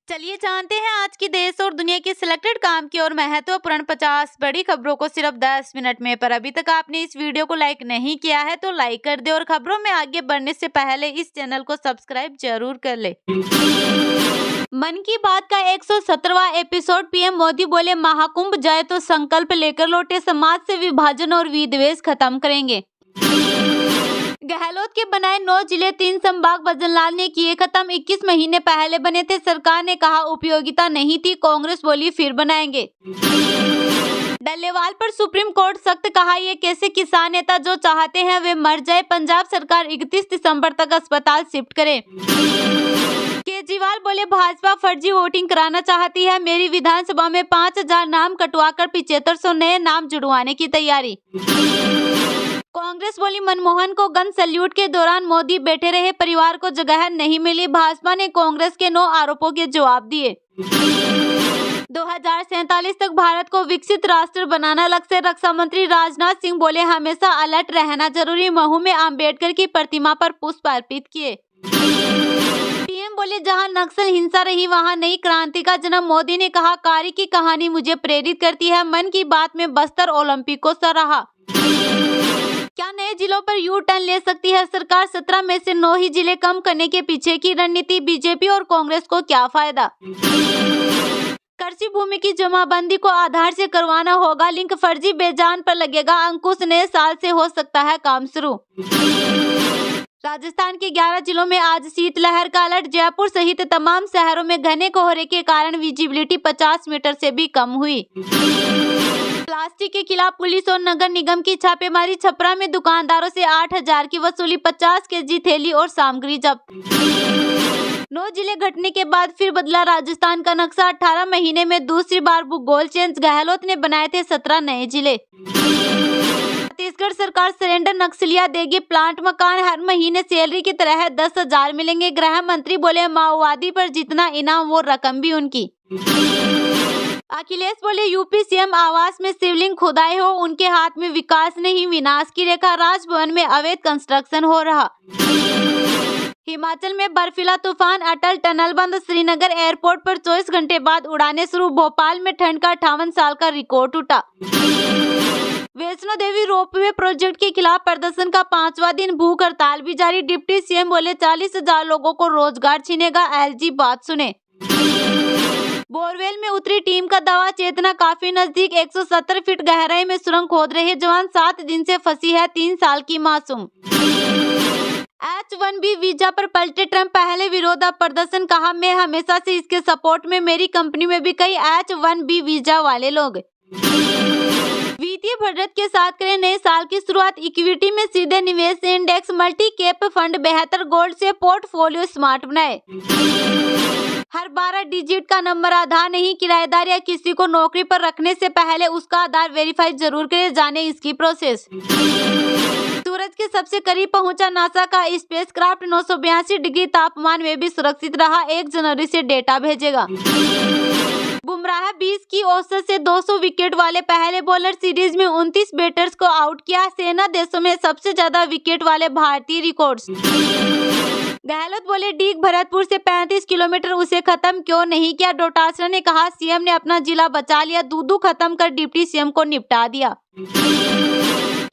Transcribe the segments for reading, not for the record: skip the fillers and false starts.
चलिए जानते हैं आज की देश और दुनिया की सिलेक्टेड काम की और महत्वपूर्ण 50 बड़ी खबरों को सिर्फ 10 मिनट में। पर अभी तक आपने इस वीडियो को लाइक नहीं किया है तो लाइक कर दे और खबरों में आगे बढ़ने से पहले इस चैनल को सब्सक्राइब जरूर कर ले। मन की बात का 117वां एपिसोड। पीएम मोदी बोले महाकुंभ जाए तो संकल्प लेकर लौटे, समाज से विभाजन और विद्वेष खत्म करेंगे। गहलोत के बनाए 9 जिले 3 संभाग भजनलाल ने किए खत्म। 21 महीने पहले बने थे, सरकार ने कहा उपयोगिता नहीं थी, कांग्रेस बोली फिर बनाएंगे। डल्लेवाल पर सुप्रीम कोर्ट सख्त, कहा ये कैसे किसान नेता जो चाहते हैं वे मर जाए। पंजाब सरकार 31 दिसंबर तक अस्पताल शिफ्ट करे। केजरीवाल बोले भाजपा फर्जी वोटिंग कराना चाहती है, मेरी विधानसभा में 5000 नाम कटवाकर 7500 नए नाम जुड़वाने की तैयारी। कांग्रेस बोली मनमोहन को गन सैल्यूट के दौरान मोदी बैठे रहे, परिवार को जगह नहीं मिली। भाजपा ने कांग्रेस के 9 आरोपों के जवाब दिए। 2047 तक भारत को विकसित राष्ट्र बनाना लक्ष्य, रक्षा मंत्री राजनाथ सिंह बोले हमेशा अलर्ट रहना जरूरी। महू में अंबेडकर की प्रतिमा पर पुष्प अर्पित किए। पीएम बोले जहां नक्सल हिंसा रही वहां नई क्रांति का जन्म। मोदी ने कहा कारी की कहानी मुझे प्रेरित करती है। मन की बात में बस्तर ओलंपिक को सराहा। क्या नए जिलों पर यू टर्न ले सकती है सरकार? 17 में से 9 ही जिले कम करने के पीछे की रणनीति। बीजेपी और कांग्रेस को क्या फायदा? कृषि भूमि की जमाबंदी को आधार से करवाना होगा लिंक, फर्जी बेजान पर लगेगा अंकुश। नए साल से हो सकता है काम शुरू। राजस्थान के 11 जिलों में आज शीतलहर का अलर्ट। जयपुर सहित तमाम शहरों में घने कोहरे के कारण विजिबिलिटी 50 मीटर से भी कम हुई। प्लास्टिक के खिलाफ पुलिस और नगर निगम की छापेमारी। छपरा में दुकानदारों से 8000 की वसूली, 50 केजी थैली और सामग्री जब्त। 9 जिले घटने के बाद फिर बदला राजस्थान का नक्शा। 18 महीने में दूसरी बार भूगोल चेंज। गहलोत ने बनाए थे 17 नए जिले। छत्तीसगढ़ सरकार सरेंडर नक्सलिया देगी प्लांट मकान, हर महीने सैलरी की तरह 10,000 मिलेंगे। गृह मंत्री बोले माओवादी पर जितना इनाम वो रकम भी उनकी। अखिलेश बोले यूपी सीएम आवास में शिवलिंग खुदाई हो, उनके हाथ में विकास नहीं विनाश की रेखा। राजभवन में अवैध कंस्ट्रक्शन हो रहा। हिमाचल में बर्फीला तूफान, अटल टनल बंद। श्रीनगर एयरपोर्ट पर 24 घंटे बाद उड़ानें शुरू। भोपाल में ठंड का 58 साल का रिकॉर्ड टूटा। वैष्णो देवी रोपवे प्रोजेक्ट के खिलाफ प्रदर्शन का 5वां दिन, भूख हड़ताल भी जारी। डिप्टी सीएम बोले 40,000 लोगों को रोजगार छीनेगा। एलजी बात सुने। बोरवेल में उतरी टीम का दावा, चेतना काफी नजदीक। 170 फीट गहराई में सुरंग खोद रहे जवान, 7 दिन से फंसी है 3 साल की मासूम। H1B वीजा पर पलटे ट्रंप, पहले विरोध प्रदर्शन, कहा मैं हमेशा से इसके सपोर्ट में, मेरी कंपनी में भी कई H1B वीजा वाले लोग। वित्तीय बढ़त के साथ करें नए साल की शुरुआत। इक्विटी में सीधे निवेश इंडेक्स, मल्टी कैप फंड बेहतर, गोल्ड से पोर्टफोलियो स्मार्ट बनाए। हर 12 डिजिट का नंबर आधार नहीं, किराएदार या किसी को नौकरी पर रखने से पहले उसका आधार वेरीफाई जरूर करें, जाने इसकी प्रोसेस। सूरज के सबसे करीब पहुंचा नासा का स्पेसक्राफ्ट, 982 डिग्री तापमान में भी सुरक्षित रहा। 1 जनवरी से डेटा भेजेगा। बुमराह 20 की औसत से 200 विकेट वाले पहले बॉलर, सीरीज में 29 बैटर्स को आउट किया। सेना देशों में सबसे ज्यादा विकेट वाले भारतीय रिकॉर्ड्स। गहलोत बोले डीग भरतपुर से 35 किलोमीटर, उसे खत्म क्यों नहीं किया? डोटासरा ने कहा सीएम ने अपना जिला बचा लिया, दूधू खत्म कर डिप्टी सीएम को निपटा दिया।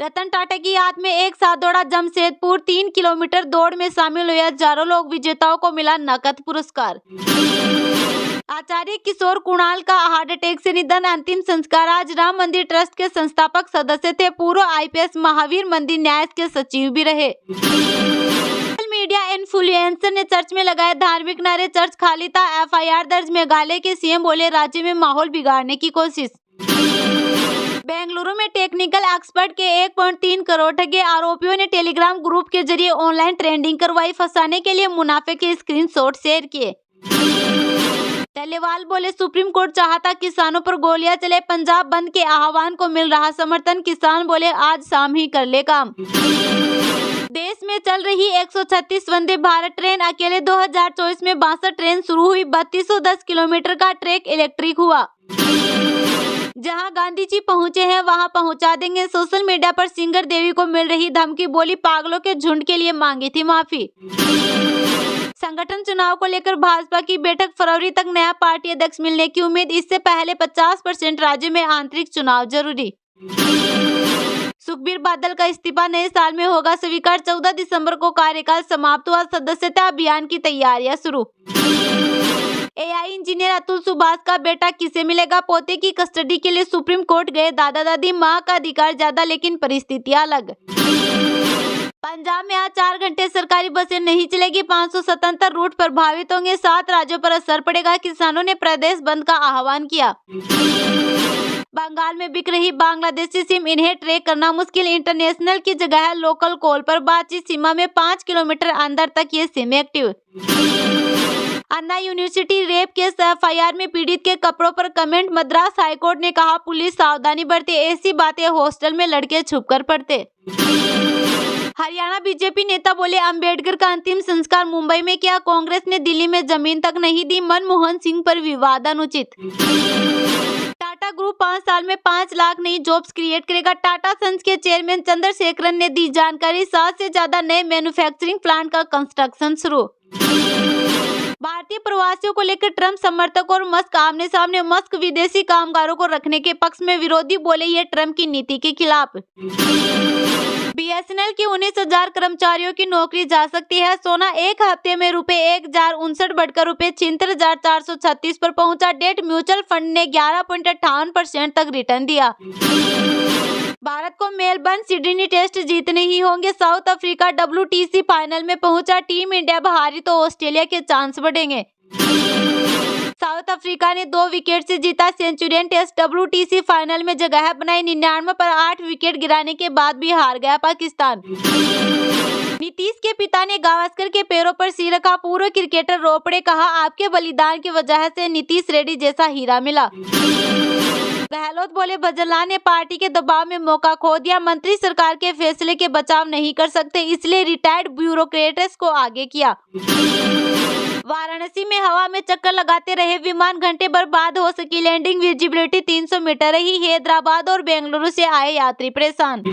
रतन टाटा की याद में एक साथ दौड़ा जमशेदपुर, 3 किलोमीटर दौड़ में शामिल हुए हजारों लोग, विजेताओं को मिला नकद पुरस्कार। आचार्य किशोर कुणाल का हार्ट अटैक से निधन, अंतिम संस्कार आज। राम मंदिर ट्रस्ट के संस्थापक सदस्य थे, पूर्व IPS महावीर मंदिर न्यास के सचिव भी रहे। मीडिया इन्फ्लुएंसर ने चर्च में लगाए धार्मिक नारे, चर्च खाली था, FIR दर्ज। मेघालय के सीएम बोले राज्य में माहौल बिगाड़ने की कोशिश। बेंगलुरु में टेक्निकल एक्सपर्ट के 1.3 करोड़ ठगे, आरोपियों ने टेलीग्राम ग्रुप के जरिए ऑनलाइन ट्रेंडिंग करवाई, फंसाने के लिए मुनाफे के स्क्रीनशॉट शेयर किए। डल्लेवाल बोले सुप्रीम कोर्ट चाहता किसानों पर गोलियां चले, पंजाब बंद के आह्वान को मिल रहा समर्थन। किसान बोले आज शाम ही कर ले काम। देश में चल रही 136 वंदे भारत ट्रेन, अकेले 2024 में 62 ट्रेन शुरू हुई। 3210 किलोमीटर का ट्रैक इलेक्ट्रिक हुआ। जहां गांधी जी पहुंचे हैं वहां पहुंचा देंगे। सोशल मीडिया पर सिंगर देवी को मिल रही धमकी, बोली पागलों के झुंड के लिए मांगी थी माफी। संगठन चुनाव को लेकर भाजपा की बैठक, फरवरी तक नया पार्टी अध्यक्ष मिलने की उम्मीद। इससे पहले 50% राज्यों में आंतरिक चुनाव जरूरी। सुखबीर बादल का इस्तीफा नए साल में होगा स्वीकार। 14 दिसंबर को कार्यकाल समाप्त हुआ। सदस्यता अभियान की तैयारियां शुरू। एआई इंजीनियर अतुल सुभाष का बेटा किसे मिलेगा? पोते की कस्टडी के लिए सुप्रीम कोर्ट गए दादा दादी। मां का अधिकार ज्यादा लेकिन परिस्थितियां अलग। पंजाब में आज 4 घंटे सरकारी बसें नहीं चलेगी। 577 रूट प्रभावित होंगे। 7 राज्यों पर असर पड़ेगा। किसानों ने प्रदेश बंद का आह्वान किया। बंगाल में बिक रही बांग्लादेशी सिम, इन्हें ट्रैक करना मुश्किल। इंटरनेशनल की जगह लोकल कॉल पर बातचीत। सीमा में 5 किलोमीटर अंदर तक ये सिम एक्टिव। अन्ना यूनिवर्सिटी रेप केस एफआईआर में पीड़ित के कपड़ों पर कमेंट। मद्रास हाईकोर्ट ने कहा पुलिस सावधानी बरते। ऐसी बातें हॉस्टल में लड़के छुपकर पढ़ते। हरियाणा बीजेपी नेता बोले अंबेडकर का अंतिम संस्कार मुंबई में किया। कांग्रेस ने दिल्ली में जमीन तक नहीं दी। मनमोहन सिंह पर विवाद अनुचित। टाटा ग्रुप 5 साल में 5 लाख नई जॉब्स क्रिएट करेगा। टाटा सन्स के चेयरमैन चंद्रशेखरन ने दी जानकारी। 7 से ज्यादा नए मैन्युफैक्चरिंग प्लांट का कंस्ट्रक्शन शुरू। भारतीय प्रवासियों को लेकर ट्रंप समर्थक और मस्क आमने सामने। मस्क विदेशी कामगारों को रखने के पक्ष में, विरोधी बोले ये ट्रंप की नीति के खिलाफ। बीएसएनएल की 19,000 कर्मचारियों की नौकरी जा सकती है। सोना एक हफ्ते में ₹1,059 बढ़कर ₹76,436 पर पहुंचा। डेट म्यूचुअल फंड ने 11.58% तक रिटर्न दिया। भारत को मेलबर्न सिडनी टेस्ट जीतने ही होंगे। साउथ अफ्रीका WTC फाइनल में पहुंचा। टीम इंडिया हारी तो ऑस्ट्रेलिया के चांस बढ़ेंगे। साउथ अफ्रीका ने 2 विकेट से जीता सेंचुरियन टेस्ट। WTC फाइनल में जगह बनाई। 99 पर 8 विकेट गिराने के बाद भी हार गया पाकिस्तान। नीतीश के पिता ने गावस्कर के पैरों पर सिर रखा। पूर्व क्रिकेटर रो पड़े। कहा आपके बलिदान की वजह से नीतीश रेड्डी जैसा हीरा मिला। गहलोत बोले भजनलाल ने पार्टी के दबाव में मौका खो दिया। मंत्री सरकार के फैसले के बचाव नहीं कर सकते, इसलिए रिटायर्ड ब्यूरोक्रेट्स को आगे किया। वाराणसी में हवा में चक्कर लगाते रहे विमान, घंटे बर्बाद हो सकी लैंडिंग। विजिबिलिटी 300 मीटर रही। हैदराबाद और बेंगलुरु से आए यात्री परेशान।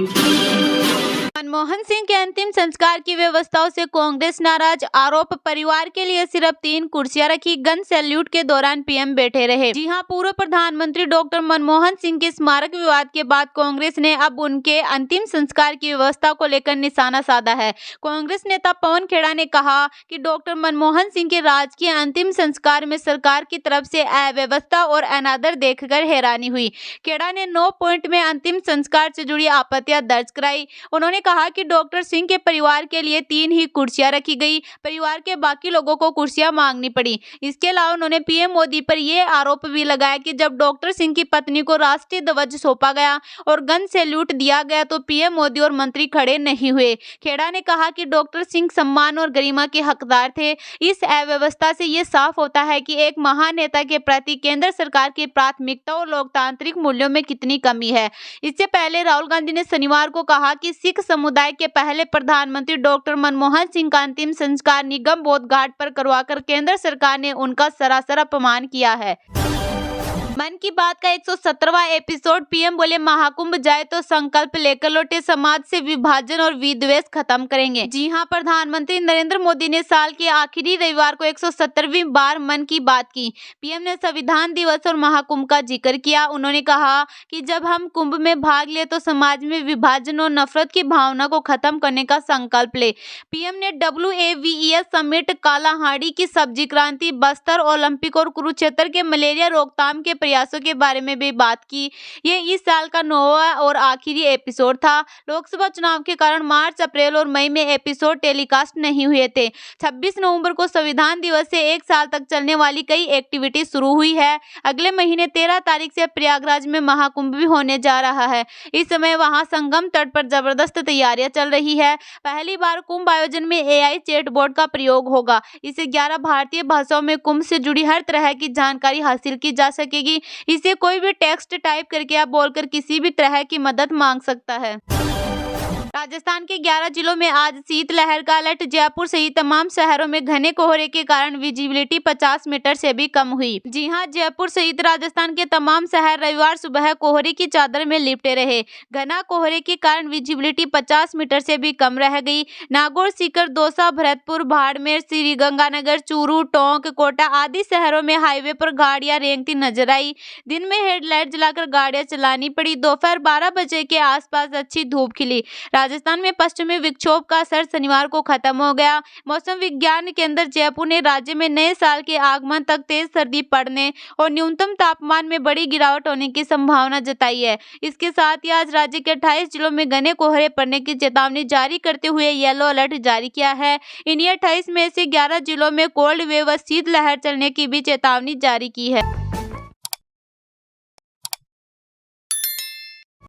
मनमोहन सिंह के अंतिम संस्कार की व्यवस्थाओं से कांग्रेस नाराज। आरोप परिवार के लिए सिर्फ 3 कुर्सियां रखी। गन सैल्यूट के दौरान पीएम बैठे रहे। जी हां, पूर्व प्रधानमंत्री डॉक्टर मनमोहन सिंह के स्मारक विवाद के बाद कांग्रेस ने अब उनके अंतिम संस्कार की व्यवस्था को लेकर निशाना साधा है। कांग्रेस नेता पवन खेड़ा ने कहा कि डॉक्टर मनमोहन सिंह के राजकीय अंतिम संस्कार में सरकार की तरफ से अव्यवस्था और अनादर देखकर हैरानी हुई। खेड़ा ने 9 पॉइंट में अंतिम संस्कार से जुड़ी आपत्तियां दर्ज कराई। उन्होंने कहा कि डॉक्टर सिंह के परिवार के लिए 3 ही कुर्सियां रखी गई। परिवार के बाकी लोगों को कुर्सियां मांगनी पड़ी। इसके अलावा उन्होंने पीएम मोदी पर यह आरोप भी लगाया कि जब डॉक्टर सिंह की पत्नी को राष्ट्रीय ध्वज सौंपा गया और गन सैल्यूट दिया गया तो पीएम मोदी और मंत्री खड़े नहीं हुए। खेड़ा ने कहा कि डॉक्टर सिंह सम्मान और गरिमा के हकदार थे। इस अव्यवस्था से ये साफ होता है कि एक महान नेता के प्रति केंद्र सरकार की प्राथमिकता और लोकतांत्रिक मूल्यों में कितनी कमी है। इससे पहले राहुल गांधी ने शनिवार को कहा कि सिख समुदाय के पहले प्रधानमंत्री डॉक्टर मनमोहन सिंह का अंतिम संस्कार निगम बोध घाट पर करवाकर केंद्र सरकार ने उनका सरासर अपमान किया है। मन की बात का 117वां एपिसोड। पीएम बोले महाकुंभ जाए तो संकल्प लेकर लौटे, समाज से विभाजन और विद्वेष खत्म करेंगे। जी हां, प्रधानमंत्री नरेंद्र मोदी ने साल के आखिरी रविवार को 117वीं बार मन की बात की। पीएम ने संविधान दिवस और महाकुंभ का जिक्र किया। उन्होंने कहा कि जब हम कुंभ में भाग ले तो समाज में विभाजन और नफरत की भावना को खत्म करने का संकल्प ले। पीएम ने WAVES समिट, कालाहांडी की सब्जी क्रांति, बस्तर ओलंपिक और कुरुक्षेत्र के मलेरिया रोकथाम के प्रयासों के बारे में भी बात की। ये इस साल का 9वां और आखिरी एपिसोड था। लोकसभा चुनाव के कारण मार्च, अप्रैल और मई में एपिसोड टेलीकास्ट नहीं हुए थे। 26 नवंबर को संविधान दिवस से 1 साल तक चलने वाली कई एक्टिविटी शुरू हुई है। अगले महीने 13 तारीख से प्रयागराज में महाकुंभ भी होने जा रहा है। इस समय वहां संगम तट पर जबरदस्त तैयारियां चल रही है। पहली बार कुंभ आयोजन में AI चैटबॉट का प्रयोग होगा। इसे 11 भारतीय भाषाओं में कुंभ से जुड़ी हर तरह की जानकारी हासिल की जा सकेगी। इसे कोई भी टेक्स्ट टाइप करके या बोलकर किसी भी तरह की मदद मांग सकता है। राजस्थान के 11 जिलों में आज शीतलहर का अलर्ट। जयपुर सहित तमाम शहरों में घने कोहरे के कारण विजिबिलिटी 50 मीटर से भी कम हुई। जी हां, जयपुर सहित राजस्थान के तमाम शहर रविवार सुबह कोहरे की चादर में लिपटे रहे। घना कोहरे के कारण विजिबिलिटी 50 मीटर से भी कम रह गई। नागौर, सीकर, दौसा, भरतपुर, बाड़मेर, श्रीगंगानगर, चूरू, टोंक, कोटा आदि शहरों में हाईवे पर गाड़ियां रेंगती नजर आई। दिन में हेडलाइट जलाकर गाड़ियां चलानी पड़ी। दोपहर 12 बजे के आसपास अच्छी धूप खिली। राजस्थान में पश्चिमी विक्षोभ का असर शनिवार को खत्म हो गया। मौसम विज्ञान केंद्र जयपुर ने राज्य में नए साल के आगमन तक तेज सर्दी पड़ने और न्यूनतम तापमान में बड़ी गिरावट होने की संभावना जताई है। इसके साथ ही आज राज्य के 28 जिलों में घने कोहरे पड़ने की चेतावनी जारी करते हुए येलो अलर्ट जारी किया है। इन्हीं 28 में से 11 जिलों में कोल्ड वेव व शीतलहर चलने की भी चेतावनी जारी की है।